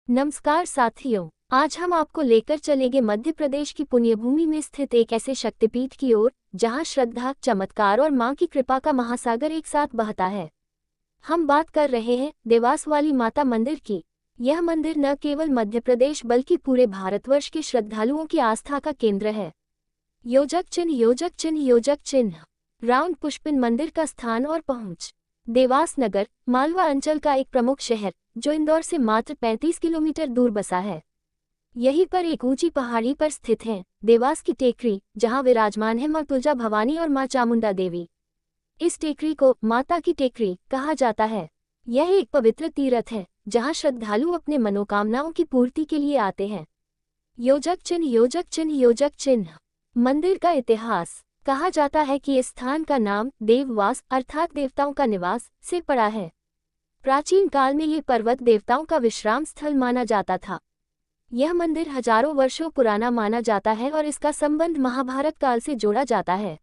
नमस्कार साथियों, आज हम आपको लेकर चलेंगे मध्य प्रदेश की पुण्यभूमि में स्थित एक ऐसे शक्तिपीठ की ओर जहां श्रद्धा, चमत्कार और मां की कृपा का महासागर एक साथ बहता है। हम बात कर रहे हैं देवास वाली माता मंदिर की। यह मंदिर न केवल मध्य प्रदेश बल्कि पूरे भारतवर्ष के श्रद्धालुओं की आस्था का केंद्र है। योजक चिन्ह, योजक चिन्ह, योजक चिन्ह। राउंड पुष्पिन मंदिर का स्थान और पहुंच। देवास नगर मालवा अंचल का एक प्रमुख शहर जो इंदौर से मात्र 35 किलोमीटर दूर बसा है। यहीं पर एक ऊंची पहाड़ी पर स्थित है देवास की टेकरी, जहां विराजमान है मां तुलजा भवानी और मां चामुंडा देवी। इस टेकरी को माता की टेकरी कहा जाता है। यह एक पवित्र तीर्थ है जहां श्रद्धालु अपने मनोकामनाओं की पूर्ति के लिए आते हैं। योजक चिन्ह, योजक चिन्ह, योजक चिन्ह। मंदिर का इतिहास। कहा जाता है कि इस स्थान का नाम देववास अर्थात देवताओं का निवास से पड़ा है। प्राचीन काल में ये पर्वत देवताओं का विश्राम स्थल माना जाता था। यह मंदिर हजारों वर्षों पुराना माना जाता है और इसका संबंध महाभारत काल से जोड़ा जाता है।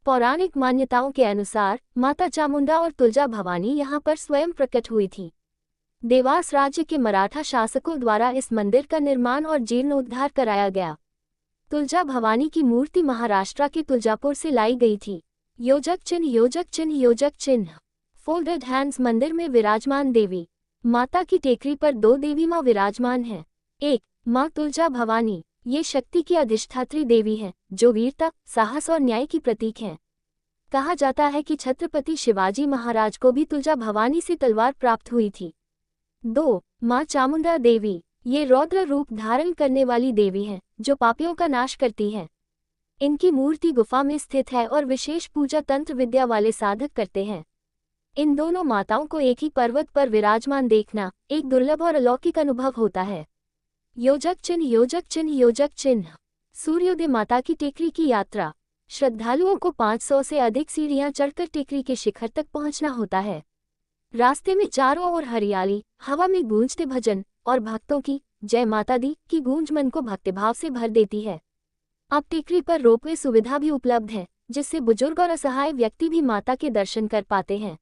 पौराणिक मान्यताओं के अनुसार माता चामुंडा और तुलजा भवानी यहाँ पर स्वयं प्रकट हुई थी। देवास राज्य के मराठा शासकों द्वारा इस मंदिर का निर्माण और जीर्णोद्धार कराया गया। तुलजा भवानी की मूर्ति महाराष्ट्र के तुलजापुर से लाई गई थी। योजक चिन्ह, योजक चिन्ह, योजक चिन्ह। Folded hands. मंदिर में विराजमान देवी। माता की टेकरी पर दो देवी मां विराजमान हैं। एक, मां तुलजा भवानी, ये शक्ति की अधिष्ठात्री देवी हैं जो वीरता, साहस और न्याय की प्रतीक हैं। कहा जाता है कि छत्रपति शिवाजी महाराज को भी तुलजा भवानी से तलवार प्राप्त हुई थी। 2, मां चामुंडा देवी, ये रौद्र रूप धारण करने वाली देवी हैं जो पापियों का नाश करती हैं। इनकी मूर्ति गुफा में स्थित है और विशेष पूजा तंत्र विद्या वाले साधक करते हैं। इन दोनों माताओं को एक ही पर्वत पर विराजमान देखना एक दुर्लभ और अलौकिक अनुभव होता है। योजक चिन्ह, योजक चिन्ह, योजक चिन्ह। सूर्योदय। माता की टेकरी की यात्रा। श्रद्धालुओं को 500 से अधिक सीढ़ियां चढ़कर टेकरी के शिखर तक पहुंचना होता है। रास्ते में चारों ओर हरियाली, हवा में गूंजते भजन और भक्तों की जय माता दी की गूंज मन को भक्तिभाव से भर देती है। अब टेकरी पर रोपवे सुविधा भी उपलब्ध है जिससे बुजुर्ग और असहाय व्यक्ति भी माता के दर्शन कर पाते हैं।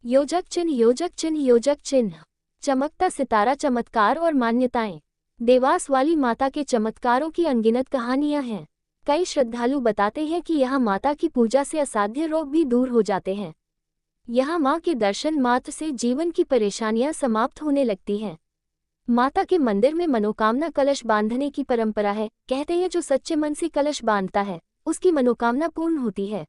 योजक चिन्ह, योजक चिन्ह, योजक चिन्ह। चमकता सितारा। चमत्कार और मान्यताएं। देवास वाली माता के चमत्कारों की अनगिनत कहानियां हैं। कई श्रद्धालु बताते हैं कि यहाँ माता की पूजा से असाध्य रोग भी दूर हो जाते हैं। यहाँ मां के दर्शन मात्र से जीवन की परेशानियां समाप्त होने लगती हैं। माता के मंदिर में मनोकामना कलश बांधने की परंपरा है। कहते हैं जो सच्चे मन से कलश बांधता है उसकी मनोकामना पूर्ण होती है।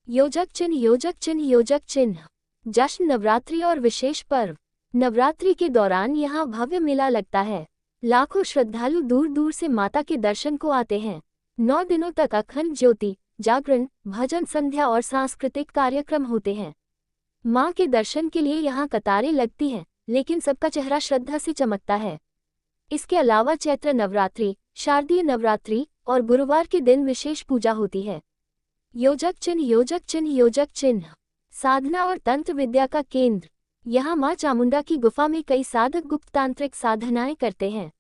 योजक चिन्ह, योजक चिन्ह, योजक चिन्ह। जश्न। नवरात्रि और विशेष पर्व। नवरात्रि के दौरान यहाँ भव्य मेला लगता है। लाखों श्रद्धालु दूर दूर से माता के दर्शन को आते हैं। 9 दिनों तक अखंड ज्योति, जागरण, भजन संध्या और सांस्कृतिक कार्यक्रम होते हैं। मां के दर्शन के लिए यहाँ कतारें लगती हैं, लेकिन सबका चेहरा श्रद्धा से चमकता है। इसके अलावा चैत्र नवरात्रि, शारदीय नवरात्रि और गुरुवार के दिन विशेष पूजा होती है। योजक चिन्ह, योजक चिन्ह, योजक चिन्ह। साधना और तंत्र विद्या का केंद्र। यहाँ मां चामुंडा की गुफा में कई साधक गुप्त तांत्रिक साधनाएं करते हैं।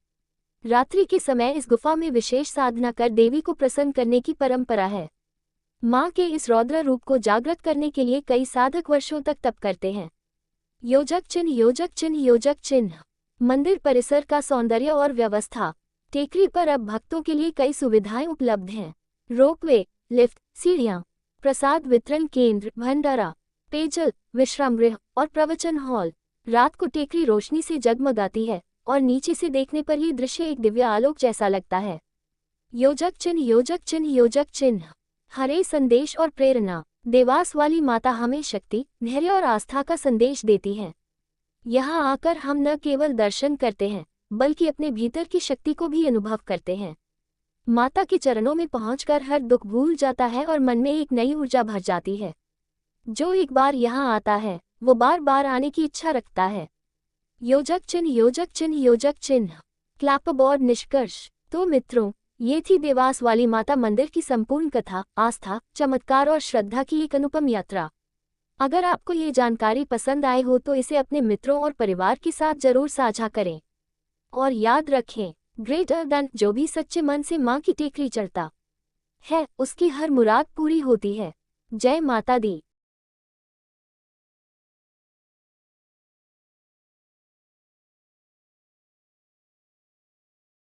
रात्रि के समय इस गुफा में विशेष साधना कर देवी को प्रसन्न करने की परंपरा है। मां के इस रौद्र रूप को जागृत करने के लिए कई साधक वर्षों तक तप करते हैं। योजक चिन्ह, योजक चिन्ह, योजक चिन्ह। मंदिर परिसर का सौंदर्य और व्यवस्था। टेकरी पर अब भक्तों के लिए कई सुविधाएं उपलब्ध हैं। रोपवे, लिफ्ट, सीढ़ियां, प्रसाद वितरण केंद्र, भंडारा, पेयजल, विश्राम गृह और प्रवचन हॉल। रात को टेकरी रोशनी से जगमगाती है और नीचे से देखने पर यह दृश्य एक दिव्य आलोक जैसा लगता है। योजक चिन्ह, योजक चिन्ह, योजक चिन्ह। हरे संदेश और प्रेरणा। देवास वाली माता हमें शक्ति, धैर्य और आस्था का संदेश देती हैं। यहाँ आकर हम न केवल दर्शन करते हैं बल्कि अपने भीतर की शक्ति को भी अनुभव करते हैं। माता के चरणों में पहुंचकर हर दुख भूल जाता है और मन में एक नई ऊर्जा भर जाती है। जो एक बार यहाँ आता है वो बार बार आने की इच्छा रखता है। योजक चिन्ह, योजक चिन्ह, योजक चिन्ह। क्लैपबोर्ड। निष्कर्ष। तो मित्रों, ये थी देवास वाली माता मंदिर की संपूर्ण कथा, आस्था, चमत्कार और श्रद्धा की एक अनुपम यात्रा। अगर आपको ये जानकारी पसंद आए हो तो इसे अपने मित्रों और परिवार के साथ जरूर साझा करें। और याद रखें, ग्रेटर देन, जो भी सच्चे मन से मां की टेकरी चढ़ता है उसकी हर मुराद पूरी होती है। जय माता दी।